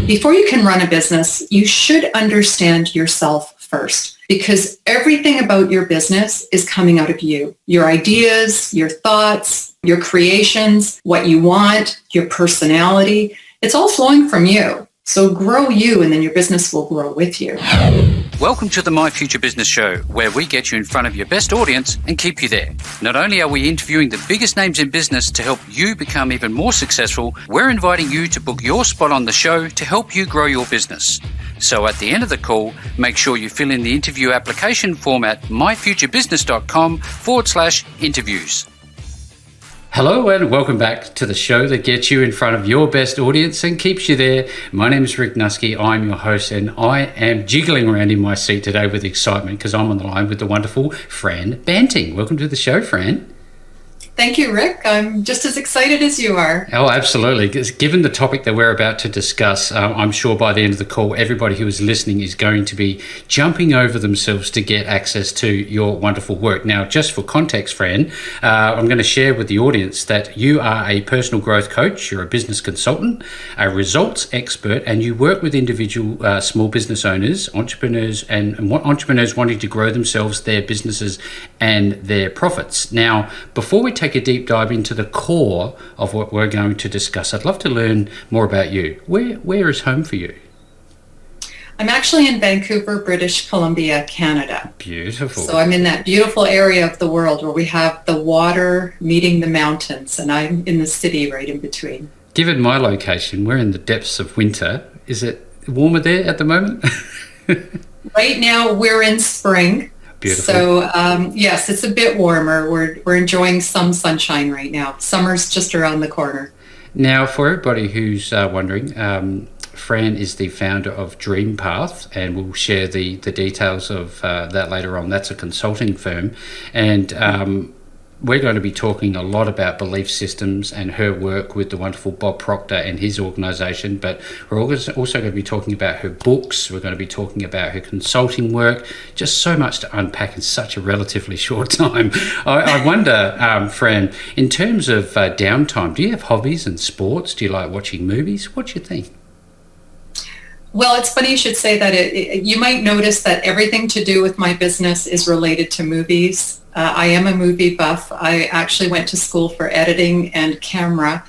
Before you can run a business, you should understand yourself first, because everything about your business is coming out of you. Your ideas, your thoughts, your creations, what you want, your personality, it's all flowing from you. So grow you, and then your business will grow with you. Welcome to the My Future Business Show, where we get you in front of your best audience and keep you there. Not only are we interviewing the biggest names in business to help you become even more successful, we're inviting you to book your spot on the show to help you grow your business. So at the end of the call, make sure you fill in the interview application form at myfuturebusiness.com/interviews. Hello and welcome back to the show that gets you in front of your best audience and keeps you there. My name is Rick Nuske. I'm your host, and I am jiggling around in my seat today with excitement because I'm on the line with the wonderful Fran Banting. Welcome to the show, Fran. Thank you, Rick. I'm just as excited as you are. Oh, absolutely. Given the topic that we're about to discuss, I'm sure by the end of the call, everybody who is listening is going to be jumping over themselves to get access to your wonderful work. Now, just for context, Fran, I'm going to share with the audience that you are a personal growth coach, you're a business consultant, a results expert, and you work with individual small business owners, entrepreneurs, and entrepreneurs wanting to grow themselves, their businesses, and their profits. Now, before we take a deep dive into the core of what we're going to discuss, I'd love to learn more about you. Where is home for you? I'm actually in Vancouver, British Columbia, Canada. Beautiful. So I'm in that beautiful area of the world where we have the water meeting the mountains, and I'm in the city right in between. Given my location, we're in the depths of winter. Is it warmer there at the moment? Right now we're in spring. Beautiful. So yes, it's a bit warmer. We're enjoying some sunshine right now. Summer's just around the corner. Now, for everybody who's wondering, Fran is the founder of Dreampath, and we'll share the details of that later on. That's a consulting firm, and we're going to be talking a lot about belief systems and her work with the wonderful Bob Proctor and his organisation, but we're also going to be talking about her books. We're going to be talking about her consulting work. Just so much to unpack in such a relatively short time. I wonder, Fran, in terms of downtime, do you have hobbies and sports? Do you like watching movies? What do you think? Well, it's funny you should say that. You might notice that everything to do with my business is related to movies. I am a movie buff. I actually went to school for editing and camera,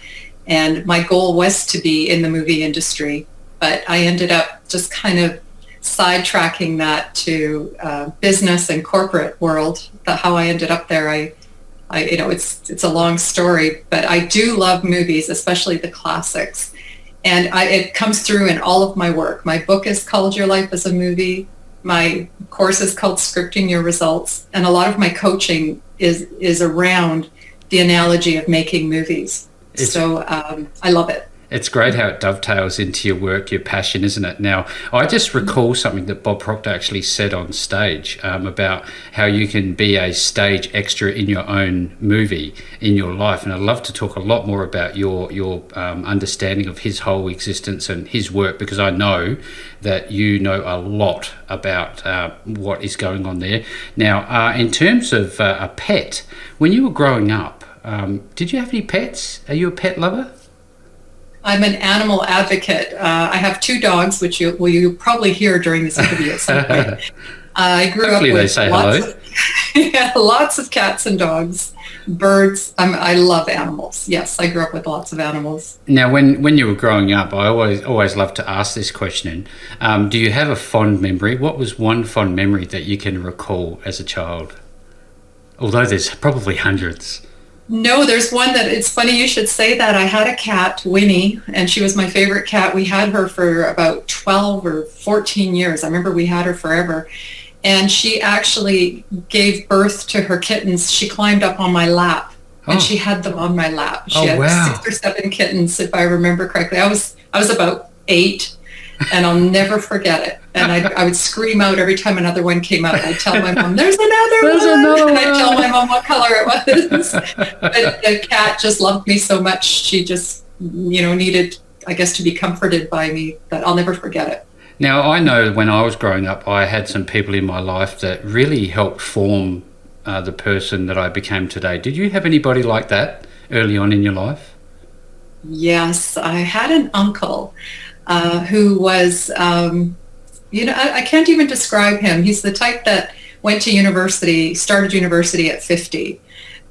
and my goal was to be in the movie industry, but I ended up just kind of sidetracking that to business and corporate world. How I ended up there, it's a long story, but I do love movies, especially the classics. And it comes through in all of my work. My book is called Your Life as a Movie. My course is called Scripting Your Results. And a lot of my coaching is around the analogy of making movies. So I love it. It's great how it dovetails into your work, your passion, isn't it? Now, I just recall something that Bob Proctor actually said on stage about how you can be a stage extra in your own movie in your life. And I'd love to talk a lot more about your understanding of his whole existence and his work, because I know that you know a lot about what is going on there. Now, in terms of a pet, when you were growing up, did you have any pets? Are you a pet lover? I'm an animal advocate. I have 2 dogs, which you'll probably hear during this interview at some point. I grew Hopefully up with they say hello. lots of cats and dogs, birds. I love animals. Yes, I grew up with lots of animals. Now, when you were growing up, I always love to ask this question. Do you have a fond memory? What was one fond memory that you can recall as a child? Although there's probably hundreds. No, there's one that, it's funny you should say that. I had a cat, Winnie, and she was my favorite cat. We had her for about 12 or 14 years. I remember we had her forever. And she actually gave birth to her kittens. She climbed up on my lap, and she had them on my lap. She had 6 or 7 kittens, if I remember correctly. I was about 8, and I'll never forget it. And I would scream out every time another one came out. I'd tell my mom, there's another one. And I'd tell my mom what color it was. But the cat just loved me so much. She just, needed, I guess, to be comforted by me, that I'll never forget it. Now, I know when I was growing up, I had some people in my life that really helped form the person that I became today. Did you have anybody like that early on in your life? Yes, I had an uncle. who was, I can't even describe him. He's the type that went to university, started university at 50.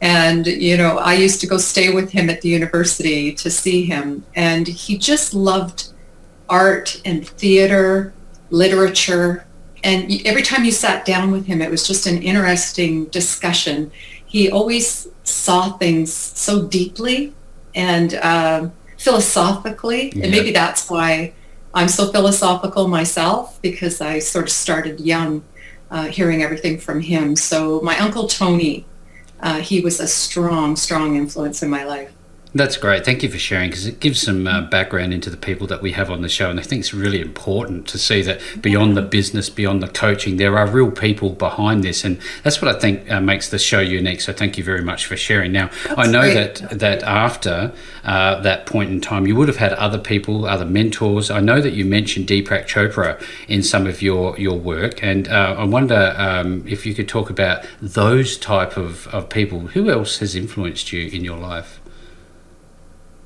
And, I used to go stay with him at the university to see him. And he just loved art and theater, literature. And every time you sat down with him, it was just an interesting discussion. He always saw things so deeply and philosophically. And maybe that's why I'm so philosophical myself, because I sort of started young hearing everything from him. So my Uncle Tony, he was a strong, strong influence in my life. That's great. Thank you for sharing, because it gives some background into the people that we have on the show. And I think it's really important to see that beyond the business, beyond the coaching, there are real people behind this. And that's what I think makes the show unique. So thank you very much for sharing. Now, that's I know great. that after that point in time, you would have had other people, other mentors. I know that you mentioned Deepak Chopra in some of your work. And I wonder if you could talk about those type of people. Who else has influenced you in your life?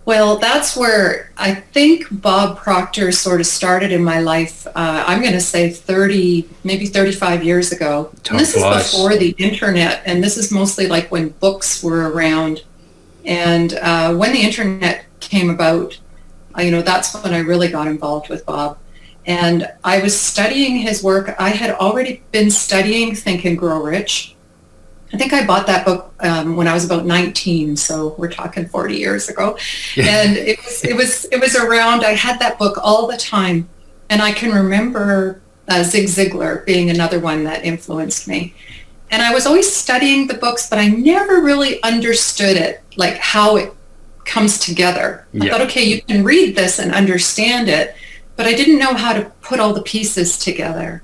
Well, that's where I think Bob Proctor sort of started in my life. I'm going to say 30, maybe 35 years ago. And this is before the internet, and this is mostly like when books were around. And when the internet came about, that's when I really got involved with Bob. And I was studying his work. I had already been studying Think and Grow Rich. I think I bought that book when I was about 19, so we're talking 40 years ago. And it was around. I had that book all the time, and I can remember Zig Ziglar being another one that influenced me. And I was always studying the books, but I never really understood it, like how it comes together. I thought, okay, you can read this and understand it, but I didn't know how to put all the pieces together.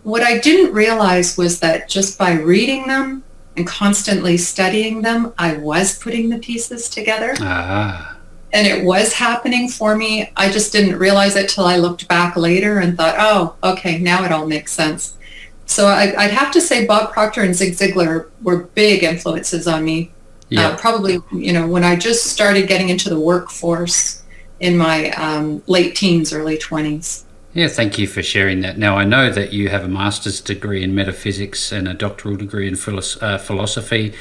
What I didn't realize was that just by reading them and constantly studying them, I was putting the pieces together. And it was happening for me. I just didn't realize it till I looked back later and thought, oh, okay, now it all makes sense. So I'd have to say Bob Proctor and Zig Ziglar were big influences on me. Probably, when I just started getting into the workforce in my late teens, early 20s. Yeah, thank you for sharing that. Now, I know that you have a master's degree in metaphysics and a doctoral degree in philosophy,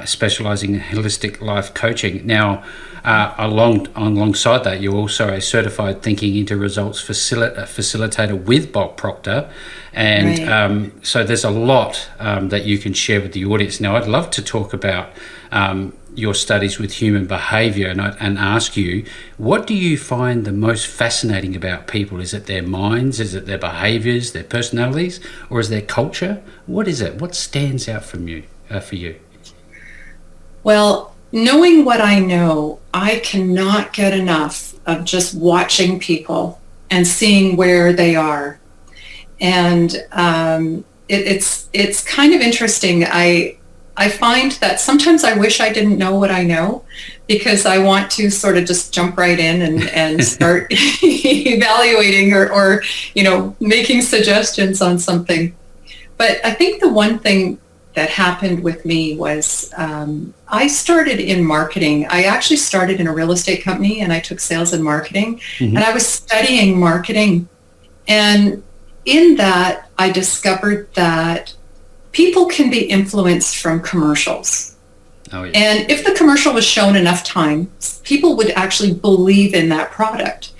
specializing in holistic life coaching. Now, alongside that, you're also a certified thinking into results facilitator with Bob Proctor. And so there's a lot that you can share with the audience. Now, I'd love to talk about your studies with human behavior and ask you, what do you find the most fascinating about people? Is it their minds? Is it their behaviors, their personalities, or is their culture? What is it? What stands out for you? Well, knowing what I know, I cannot get enough of just watching people and seeing where they are. And it's kind of interesting. I find that sometimes I wish I didn't know what I know, because I want to sort of just jump right in and start evaluating or making suggestions on something. But I think the one thing that happened with me was I started in marketing. I actually started in a real estate company, and I took sales and marketing, and I was studying marketing. And in that, I discovered that people can be influenced from commercials. Oh, yeah. And if the commercial was shown enough times, people would actually believe in that product.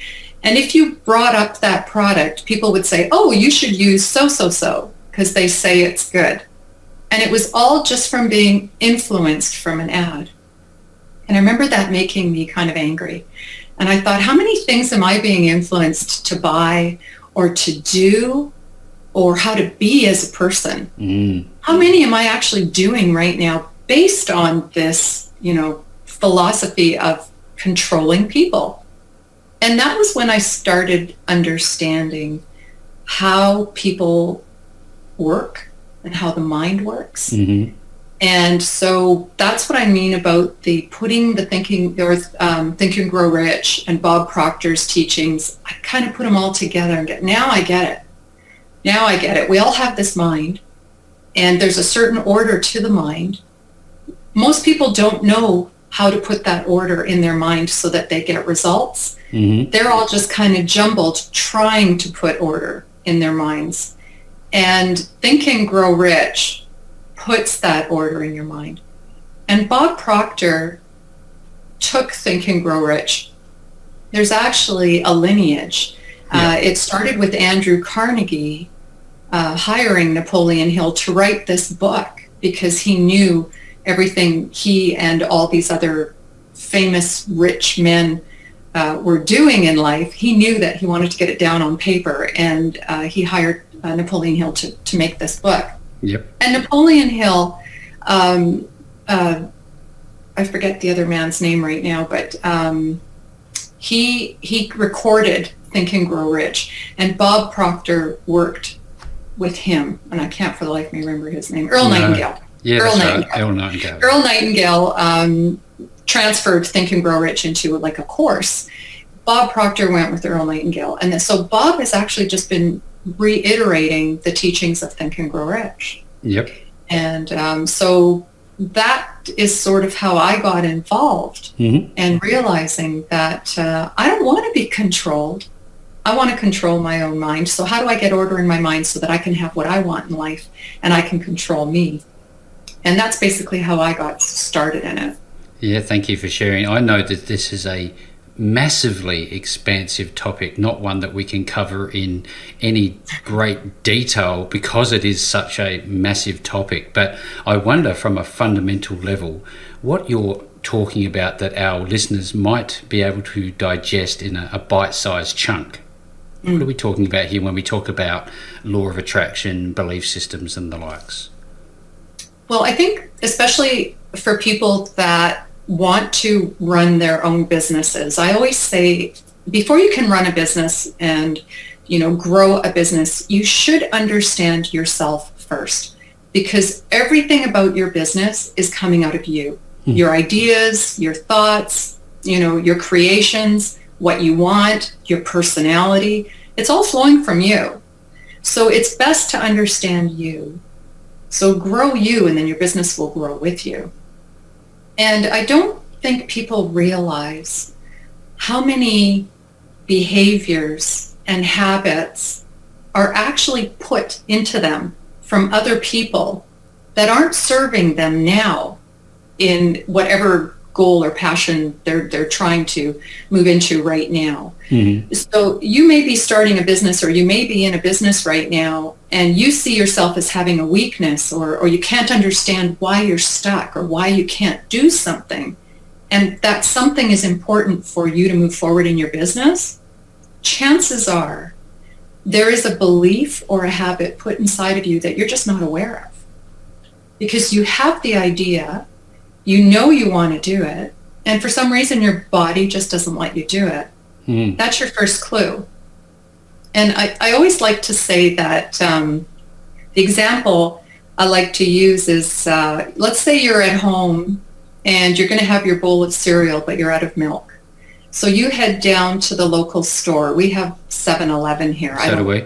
And if you brought up that product, people would say, oh, you should use so, because they say it's good. And it was all just from being influenced from an ad. And I remember that making me kind of angry. And I thought, how many things am I being influenced to buy or to do, or how to be as a person? How many am I actually doing right now based on this, philosophy of controlling people? And that was when I started understanding how people work and how the mind works. And so that's what I mean about the putting the Think and Grow Rich and Bob Proctor's teachings. I kind of put them all together and now I get it. Now I get it. We all have this mind, and there's a certain order to the mind. Most people don't know how to put that order in their mind so that they get results. Mm-hmm. They're all just kind of jumbled trying to put order in their minds. And Think and Grow Rich puts that order in your mind. And Bob Proctor took Think and Grow Rich. There's actually a lineage. It started with Andrew Carnegie hiring Napoleon Hill to write this book because he knew everything he and all these other famous rich men were doing in life. He knew that he wanted to get it down on paper, and he hired Napoleon Hill to make this book. Yep. And Napoleon Hill, I forget the other man's name right now, but he recorded Think and Grow Rich, and Bob Proctor worked with him, and I can't for the life of me remember his name. Earl Nightingale. Yeah, Earl that's Nightingale. right. Earl Nightingale. Earl Nightingale transferred Think and Grow Rich into like a course. Bob Proctor went with Earl Nightingale, and so Bob has actually just been reiterating the teachings of Think and Grow Rich. Yep. And so that is sort of how I got involved, and realizing that I don't want to be controlled. I want to control my own mind. So how do I get order in my mind so that I can have what I want in life and I can control me? And that's basically how I got started in it. Yeah, thank you for sharing. I know that this is a massively expansive topic, not one that we can cover in any great detail because it is such a massive topic. But I wonder from a fundamental level what you're talking about that our listeners might be able to digest in a bite-sized chunk. What are we talking about here when we talk about law of attraction, belief systems and the likes? Well, I think especially for people that want to run their own businesses, I always say before you can run a business and, grow a business, you should understand yourself first, because everything about your business is coming out of you. Your ideas, your thoughts, your creations, what you want, your personality, it's all flowing from you. So it's best to understand you. So grow you, and then your business will grow with you. And I don't think people realize how many behaviors and habits are actually put into them from other people that aren't serving them now in whatever goal or passion they're trying to move into right now. So you may be starting a business, or you may be in a business right now, and you see yourself as having a weakness, or you can't understand why you're stuck or why you can't do something, and that something is important for you to move forward in your business. Chances are there is a belief or a habit put inside of you that you're just not aware of, because you have the idea, you want to do it, and for some reason your body just doesn't let you do it. That's your first clue. And I always like to say that the example I like to use is, let's say you're at home and you're going to have your bowl of cereal, but you're out of milk. So you head down to the local store. We have 7-Eleven here. So do we.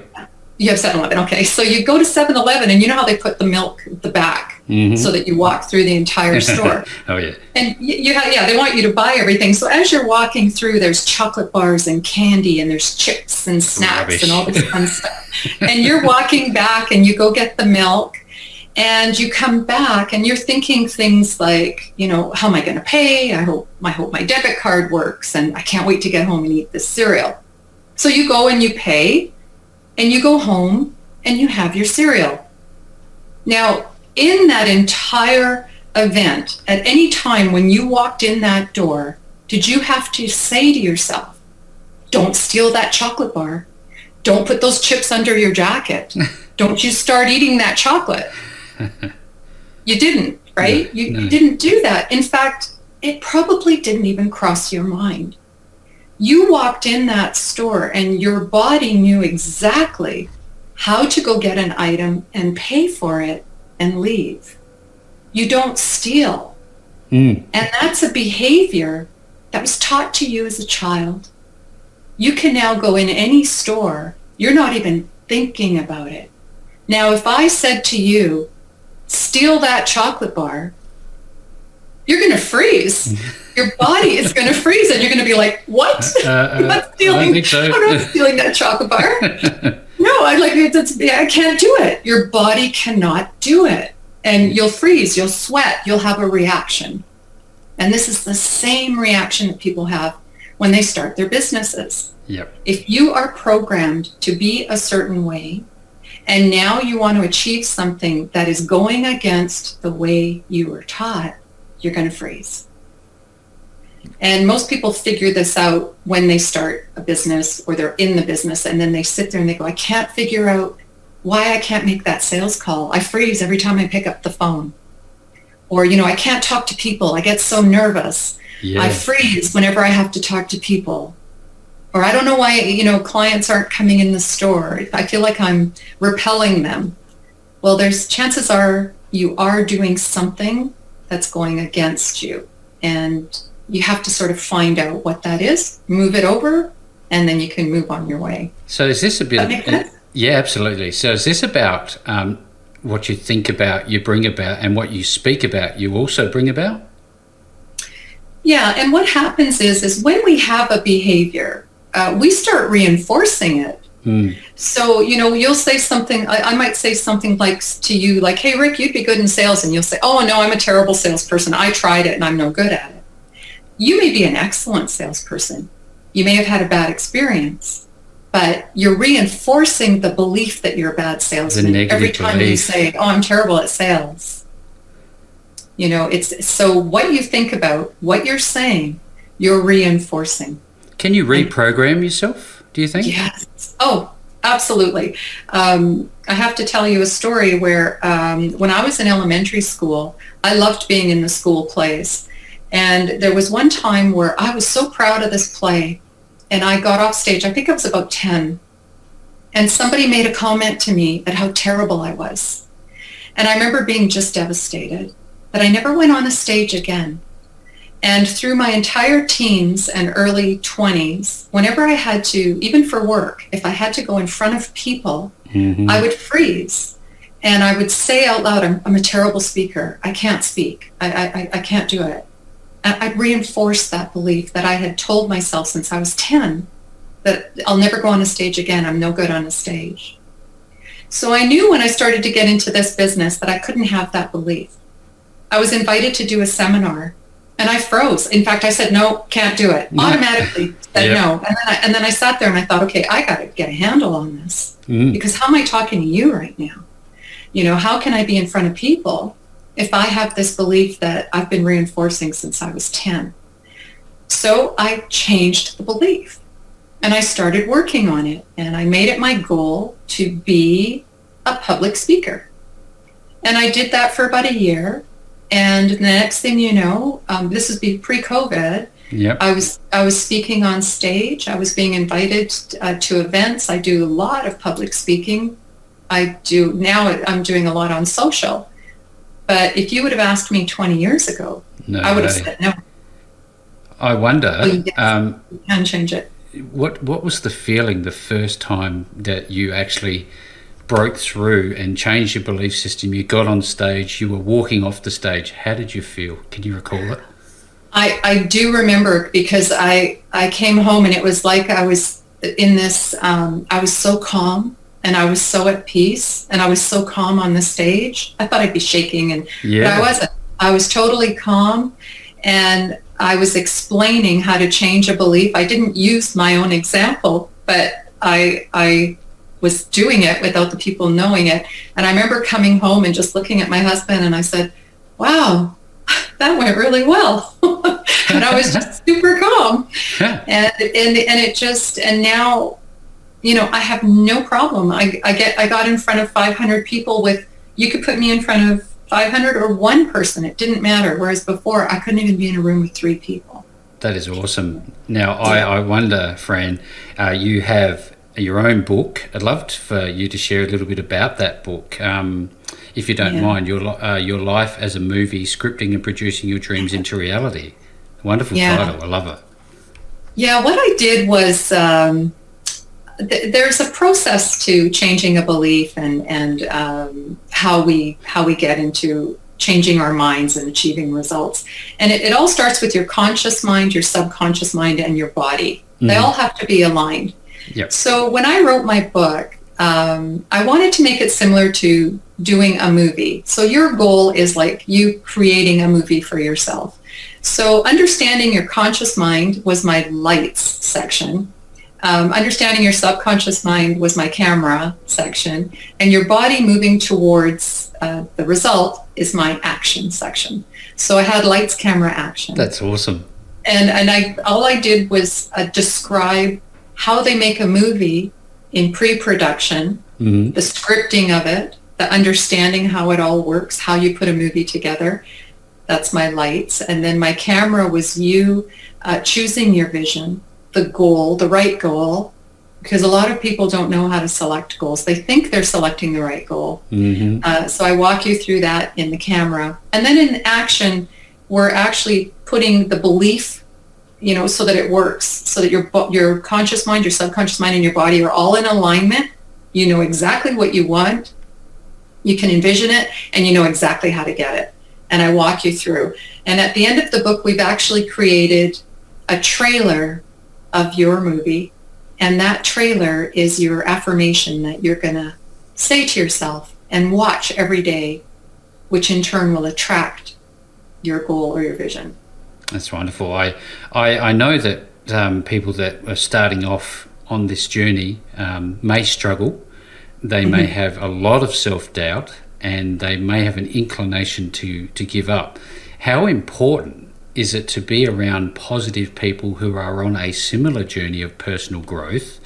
You have 7-Eleven, okay. So you go to 7-Eleven, and you know how they put the milk at the back so that you walk through the entire store. Oh, yeah. And they want you to buy everything. So as you're walking through, there's chocolate bars and candy, and there's chips and snacks and all this fun stuff. And you're walking back, and you go get the milk, and you come back, and you're thinking things like, how am I going to pay? I hope my debit card works, and I can't wait to get home and eat this cereal. So you go and you pay, and you go home and you have your cereal. Now, in that entire event, at any time when you walked in that door, did you have to say to yourself, don't steal that chocolate bar. Don't put those chips under your jacket. Don't you start eating that chocolate. You didn't, right? No, you didn't do that. In fact, it probably didn't even cross your mind. You walked in that store and your body knew exactly how to go get an item and pay for it and leave. You don't steal. And that's a behavior that was taught to you as a child. You can now go in any store. You're not even thinking about it. Now, if I said to you, steal that chocolate bar, you're going to freeze. Your body is going to freeze, and you're going to be like, what? I'm not stealing, I'm not stealing that chocolate bar. No, I can't do it. Your body cannot do it. And you'll freeze, you'll sweat, you'll have a reaction. And this is the same reaction that people have when they start their businesses. Yep. If you are programmed to be a certain way, and now you want to achieve something that is going against the way you were taught, you're going to freeze. And most people figure this out when they start a business or they're in the business, and then they sit there and they go, I can't figure out why I can't make that sales call. I freeze every time I pick up the phone. Or, I can't talk to people. I get so nervous. Yeah. I freeze whenever I have to talk to people. Or I don't know why, clients aren't coming in the store. I feel like I'm repelling them. Well, there's chances are you are doing something that's going against you. And you have to sort of find out what that is, move it over, and then you can move on your way. So is this a bit... Does that make sense? Yeah, absolutely. So is this about what you think about, you bring about, and what you speak about, you also bring about? Yeah, and what happens is when we have a behavior, we start reinforcing it. So, you'll say something, I might say something like to you, like, hey, Rick, you'd be good in sales. And you'll say, oh, no, I'm a terrible salesperson. I tried it and I'm no good at it. You may be an excellent salesperson. You may have had a bad experience, but you're reinforcing the belief that you're a bad salesman every time you say, oh, I'm terrible at sales. It's so what you think about, what you're saying, you're reinforcing. Can you reprogram yourself, do you think? Yes. Oh, absolutely. I have to tell you a story where when I was in elementary school, I loved being in the school plays. And there was one time where I was so proud of this play, and I got off stage, I think I was about 10, and somebody made a comment to me at how terrible I was. And I remember being just devastated, but I never went on a stage again. And through my entire teens and early 20s, whenever I had to, even for work, if I had to go in front of people, I would freeze. And I would say out loud, I'm a terrible speaker. I can't speak. I can't do it. I'd reinforce that belief that I had told myself since I was 10 that I'll never go on a stage again. I'm no good on a stage. So I knew when I started to get into this business that I couldn't have that belief. I was invited to do a seminar and I froze. In fact, I said, no, can't do it. Automatically said no. And then I sat there and I thought, okay, I got to get a handle on this because how am I talking to you right now? How can I be in front of people if I have this belief that I've been reinforcing since I was 10? So I changed the belief and I started working on it, and I made it my goal to be a public speaker. And I did that for about a year. And the next thing you know, this is pre-COVID, I was speaking on stage. I was being invited to events. I do a lot of public speaking. I'm doing a lot on social. But if you would have asked me 20 years ago, I would have said no. I wonder, you can change it. What was the feeling the first time that you actually broke through and changed your belief system? You got on stage, you were walking off the stage. How did you feel? Can you recall it? I do remember, because I came home and it was like I was in this, I was so calm. And I was so at peace, and I was so calm on the stage. I thought I'd be shaking, but I wasn't. I was totally calm, and I was explaining how to change a belief. I didn't use my own example, but I was doing it without the people knowing it. And I remember coming home and just looking at my husband, and I said, wow, that went really well. And I was just super calm. And it just, and now, I have no problem. I got in front of 500 people you could put me in front of 500 or one person. It didn't matter. Whereas before, I couldn't even be in a room with 3 people. That is awesome. Now, I wonder, Fran, you have your own book. I'd love for you to share a little bit about that book, if you don't mind. Your life as a movie, scripting and producing your dreams into reality. Wonderful title. I love it. Yeah, what I did was... there's a process to changing a belief and how we get into changing our minds and achieving results. And it all starts with your conscious mind, your subconscious mind, and your body. They all have to be aligned. Yep. So when I wrote my book, I wanted to make it similar to doing a movie. So your goal is like you creating a movie for yourself. So understanding your conscious mind was my lights section. Understanding your subconscious mind was my camera section. And your body moving towards the result is my action section. So I had lights, camera, action. That's awesome. And all I did was describe how they make a movie in pre-production, the scripting of it, the understanding how it all works, how you put a movie together. That's my lights. And then my camera was you choosing your vision, the goal, the right goal, because a lot of people don't know how to select goals. They think they're selecting the right goal. So I walk you through that in the camera. And then in action, we're actually putting the belief, so that it works, so that your conscious mind, your subconscious mind, and your body are all in alignment. You know exactly what you want. You can envision it, and you know exactly how to get it. And I walk you through. And at the end of the book, we've actually created a trailer of your movie. And that trailer is your affirmation that you're going to say to yourself and watch every day, which in turn will attract your goal or your vision. That's wonderful. I know that people that are starting off on this journey may struggle. They may have a lot of self-doubt, and they may have an inclination to give up. How important is it to be around positive people who are on a similar journey of personal growth,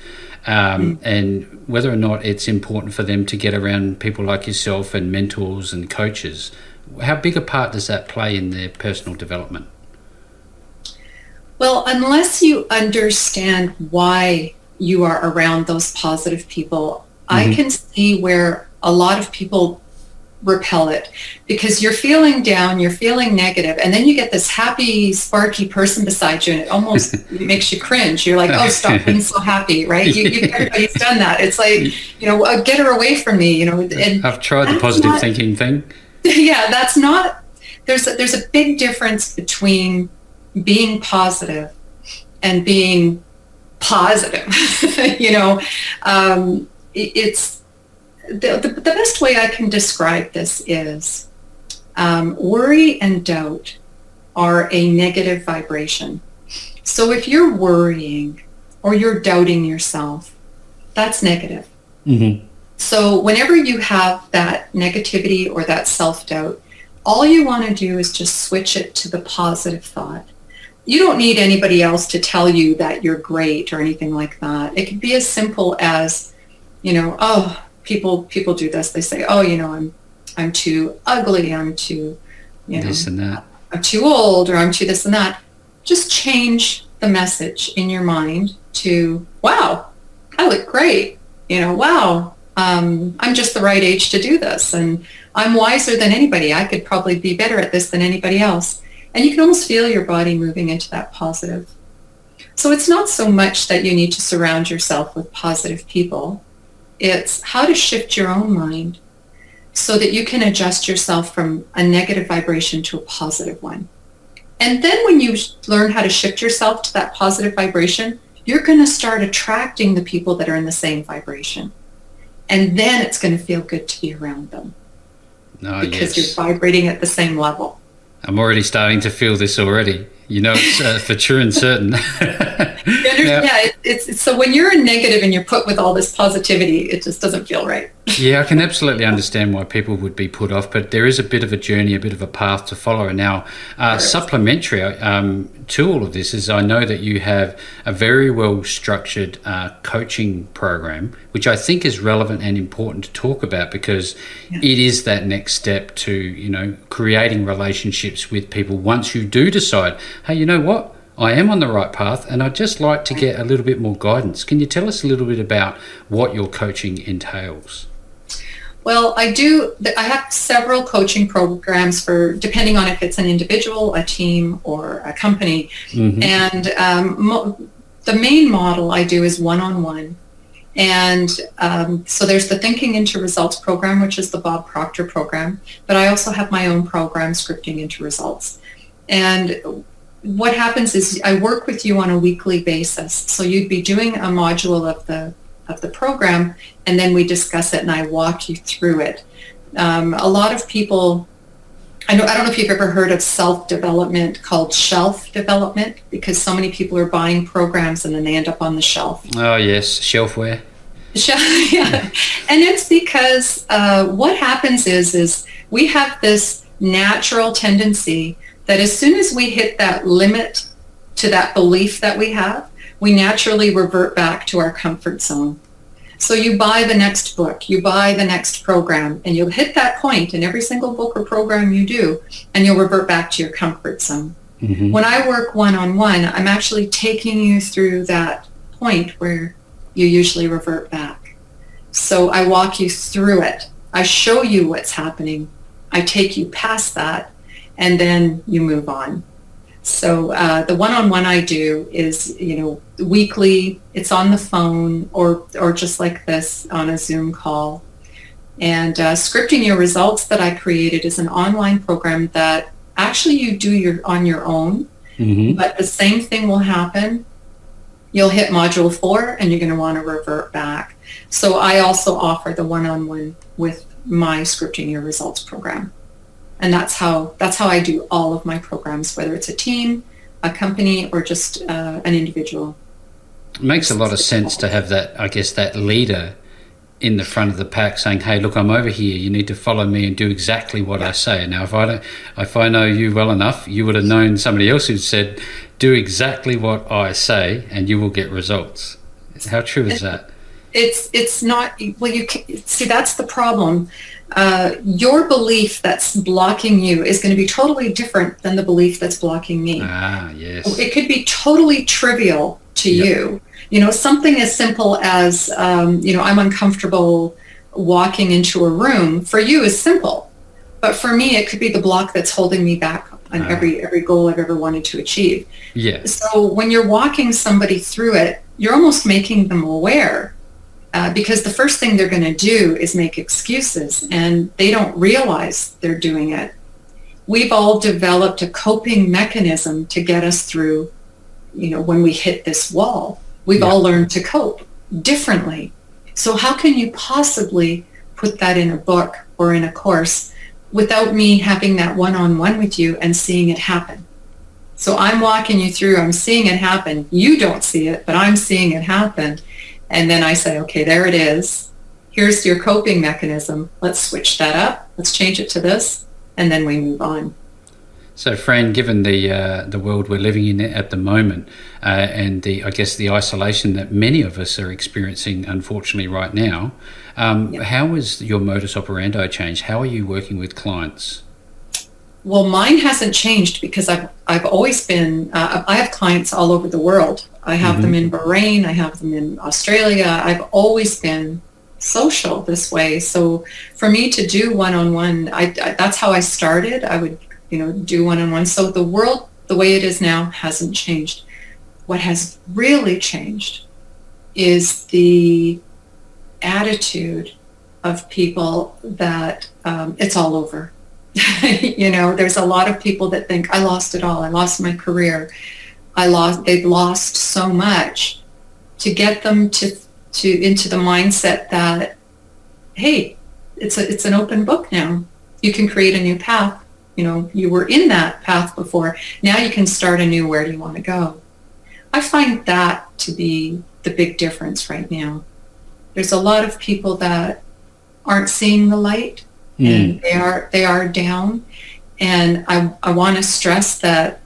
and whether or not it's important for them to get around people like yourself and mentors and coaches? How big a part does that play in their personal development? Well, unless you understand why you are around those positive people, I can see where a lot of people repel it, because you're feeling down, you're feeling negative, and then you get this happy, sparky person beside you, and it almost makes you cringe. You're like, oh, stop being so happy, right? Everybody's done that. It's like, get her away from me, And I've tried the positive thinking thing. Yeah, that's not, there's a big difference between being positive and being positive. It's the best way I can describe this is worry and doubt are a negative vibration. So if you're worrying or you're doubting yourself, that's negative. So whenever you have that negativity or that self-doubt, all you want to do is just switch it to the positive thought. You don't need anybody else to tell you that you're great or anything like that. It could be as simple as, people do this. They say, I'm too ugly. I'm too, this and that. I'm too old, or I'm too this and that. Just change the message in your mind to, wow, I look great. Wow, I'm just the right age to do this, and I'm wiser than anybody. I could probably be better at this than anybody else. And you can almost feel your body moving into that positive. So it's not so much that you need to surround yourself with positive people. It's how to shift your own mind so that you can adjust yourself from a negative vibration to a positive one. And then when you learn how to shift yourself to that positive vibration, you're going to start attracting the people that are in the same vibration. And then it's going to feel good to be around them. Because you're vibrating at the same level. I'm already starting to feel this already. It's for true and certain. It's so when you're in negative and you're put with all this positivity, it just doesn't feel right. Yeah, I can absolutely understand why people would be put off, but there is a bit of a journey, a bit of a path to follow. Now, supplementary to all of this is I know that you have a very well-structured coaching program, which I think is relevant and important to talk about, because it is that next step to, creating relationships with people once you do decide, hey, you know what? I am on the right path, and I'd just like to get a little bit more guidance. Can you tell us a little bit about what your coaching entails? Well, I have several coaching programs for, depending on if it's an individual, a team, or a company. And the main model I do is one-on-one. And so there's the Thinking into Results program, which is the Bob Proctor program. But I also have my own program, Scripting into Results. And what happens is I work with you on a weekly basis. So you'd be doing a module of the program, and then we discuss it and I walk you through it. A lot of people, I don't know if you've ever heard of self-development called shelf development, because so many people are buying programs and then they end up on the shelf. Oh yes, shelfware. Yeah. And it's because what happens is we have this natural tendency that as soon as we hit that limit to that belief that we have, we naturally revert back to our comfort zone. So you buy the next book, you buy the next program, and you'll hit that point in every single book or program you do, and you'll revert back to your comfort zone. Mm-hmm. When I work one-on-one, I'm actually taking you through that point where you usually revert back. So I walk you through it. I show you what's happening. I take you past that, and then you move on. So the one-on-one I do is, weekly. It's on the phone or just like this on a Zoom call. And Scripting Your Results that I created is an online program that actually you do on your own, mm-hmm. but the same thing will happen. You'll hit module 4 and you're going to want to revert back. So I also offer the one-on-one with my Scripting Your Results program. And that's how I do all of my programs, whether it's a team, a company, or just an individual. It makes a lot of sense to have that, I guess, that leader in the front of the pack saying, hey, look, I'm over here. You need to follow me and do exactly what I say. Now, if I know you well enough, you would have known somebody else who said, do exactly what I say and you will get results. How true is that? It's not, well, you can, see, that's the problem. Your belief that's blocking you is going to be totally different than the belief that's blocking me. Ah, yes. It could be totally trivial to you. Something as simple as, I'm uncomfortable walking into a room. For you is simple. But for me, it could be the block that's holding me back on every goal I've ever wanted to achieve. Yeah. So when you're walking somebody through it, you're almost making them aware. Because the first thing they're going to do is make excuses, and they don't realize they're doing it. We've all developed a coping mechanism to get us through, when we hit this wall. We've all learned to cope differently. So how can you possibly put that in a book or in a course without me having that one-on-one with you and seeing it happen? So I'm walking you through, I'm seeing it happen. You don't see it, but I'm seeing it happen. And then I say, okay, there it is. Here's your coping mechanism. Let's switch that up. Let's change it to this. And then we move on. So, Fran, given the world we're living in at the moment and the isolation that many of us are experiencing, unfortunately, right now, how has your modus operandi changed? How are you working with clients? Well, mine hasn't changed because I've always been, I have clients all over the world. I have mm-hmm. them in Bahrain, I have them in Australia. I've always been social this way. So for me to do one-on-one, that's how I started. I would, do one-on-one. So the world, the way it is now, hasn't changed. What has really changed is the attitude of people that it's all over. There's a lot of people that think, I lost it all. I lost my career. They've lost so much. To get them to into the mindset that, hey, it's an open book now. You can create a new path. You were in that path before. Now you can start anew. Where do you want to go? I find that to be the big difference right now. There's a lot of people that aren't seeing the light. And they are down, and I want to stress that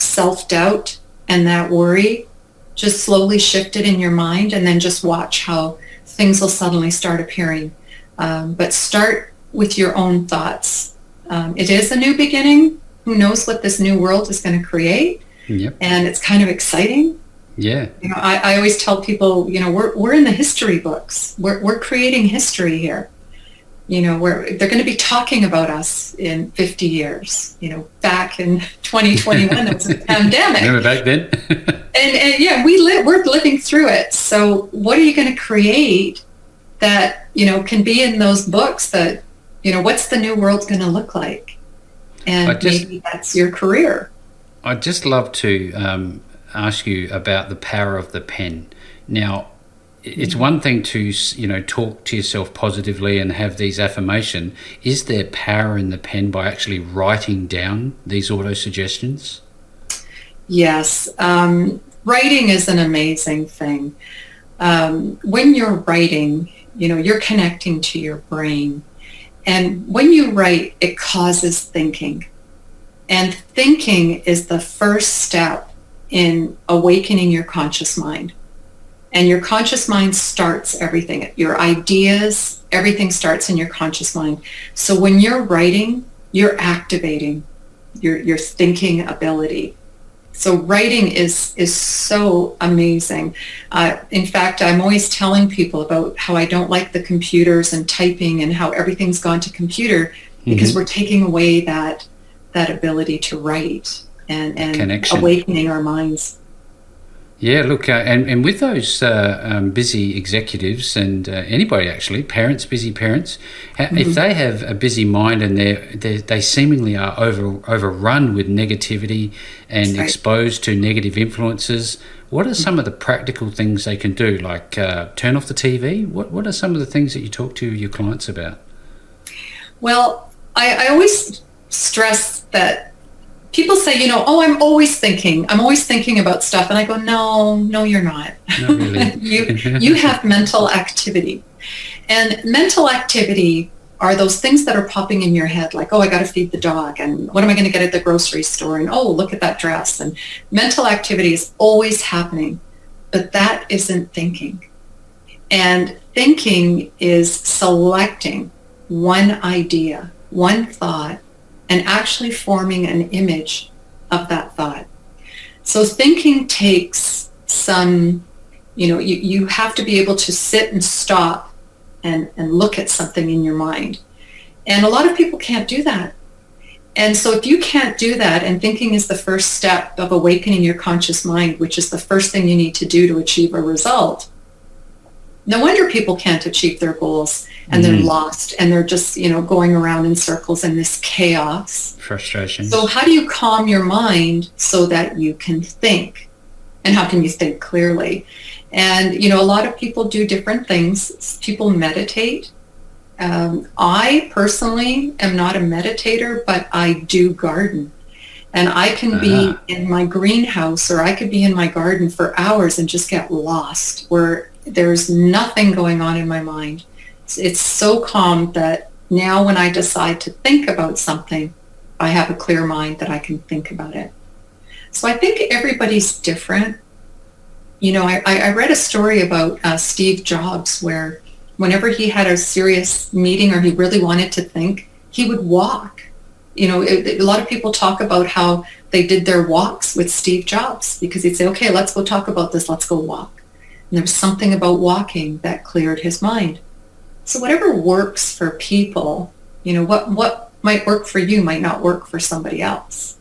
self-doubt and that worry, just slowly shift it in your mind, and then just watch how things will suddenly start appearing. But start with your own thoughts. It is a new beginning. Who knows what this new world is going to create? Yep. And it's kind of exciting. Yeah. I always tell people, we're in the history books. We're creating history here. where they're going to be talking about us in 50 years. Back in 2021, there was a pandemic. Remember back then? and yeah, we're living through it. So what are you going to create that, can be in those books that, what's the new world going to look like? And maybe that's your career. I'd just love to ask you about the power of the pen. Now, it's one thing to, talk to yourself positively and have these affirmations. Is there power in the pen by actually writing down these auto-suggestions? Yes. Writing is an amazing thing. When you're writing, you're connecting to your brain. And when you write, it causes thinking. And thinking is the first step in awakening your conscious mind. And your conscious mind starts everything. Your ideas, everything starts in your conscious mind. So when you're writing, you're activating your thinking ability. So writing is so amazing. In fact, I'm always telling people about how I don't like the computers and typing and how everything's gone to computer because we're taking away that ability to write and awakening our minds. Yeah, look, and with those busy executives and anybody actually, busy parents, if they have a busy mind and they seemingly are overrun with negativity and exposed to negative influences, what are some of the practical things they can do? Like turn off the TV? What are some of the things that you talk to your clients about? Well, I always stress that people say, I'm always thinking about stuff. And I go, no, you're not. Not really. You have mental activity. And mental activity are those things that are popping in your head, like, I got to feed the dog. And what am I going to get at the grocery store? And, look at that dress. And mental activity is always happening. But that isn't thinking. And thinking is selecting one idea, one thought, and actually forming an image of that thought. So thinking takes some, you have to be able to sit and stop and look at something in your mind. And a lot of people can't do that. And so if you can't do that, and thinking is the first step of awakening your conscious mind, which is the first thing you need to do to achieve a result, no wonder people can't achieve their goals and they're lost and they're just, going around in circles in this chaos. Frustration. So how do you calm your mind so that you can think? And how can you think clearly? And, a lot of people do different things. People meditate. I personally am not a meditator, but I do garden. And I can be in my greenhouse or I could be in my garden for hours and just get lost where there's nothing going on in my mind. It's so calm that now when I decide to think about something, I have a clear mind that I can think about it. So I think everybody's different. I read a story about Steve Jobs where whenever he had a serious meeting or he really wanted to think, he would walk. A lot of people talk about how they did their walks with Steve Jobs because he'd say, okay, let's go talk about this. Let's go walk. And there was something about walking that cleared his mind. So whatever works for people, what might work for you might not work for somebody else.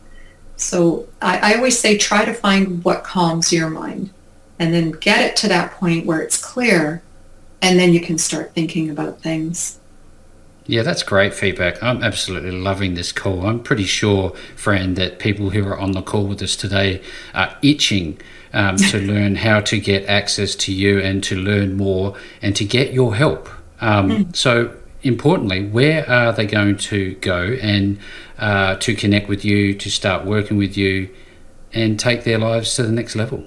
So I always say try to find what calms your mind and then get it to that point where it's clear and then you can start thinking about things. Yeah, that's great feedback. I'm absolutely loving this call. I'm pretty sure, Fran, that people who are on the call with us today are itching to learn how to get access to you and to learn more and to get your help. So importantly, where are they going to go and to connect with you, to start working with you and take their lives to the next level?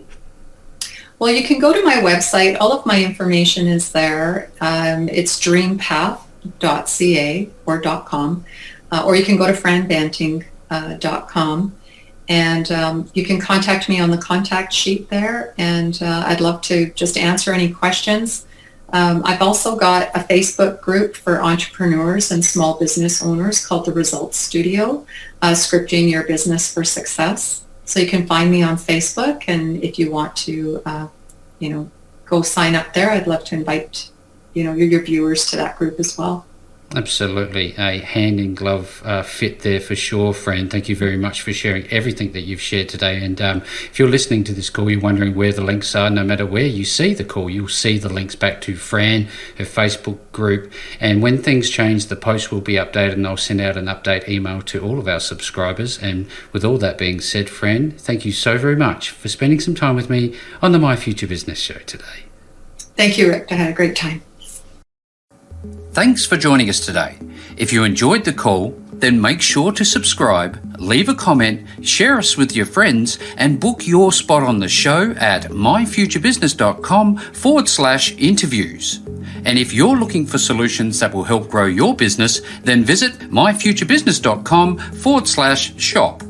Well, you can go to my website. All of my information is there. It's dreampath.ca or .com, or you can go to franbanting.com. And you can contact me on the contact sheet there, and I'd love to just answer any questions. I've also got a Facebook group for entrepreneurs and small business owners called the Results Studio, Scripting Your Business for Success. So you can find me on Facebook, and if you want to, go sign up there, I'd love to invite, your viewers to that group as well. Absolutely. A hand-in-glove fit there for sure, Fran. Thank you very much for sharing everything that you've shared today. And if you're listening to this call, you're wondering where the links are, no matter where you see the call, you'll see the links back to Fran, her Facebook group. And when things change, the post will be updated, and I'll send out an update email to all of our subscribers. And with all that being said, Fran, thank you so very much for spending some time with me on the My Future Business Show today. Thank you, Rick. I had a great time. Thanks for joining us today. If you enjoyed the call, then make sure to subscribe, leave a comment, share us with your friends, and book your spot on the show at myfuturebusiness.com/interviews. And if you're looking for solutions that will help grow your business, then visit myfuturebusiness.com/shop.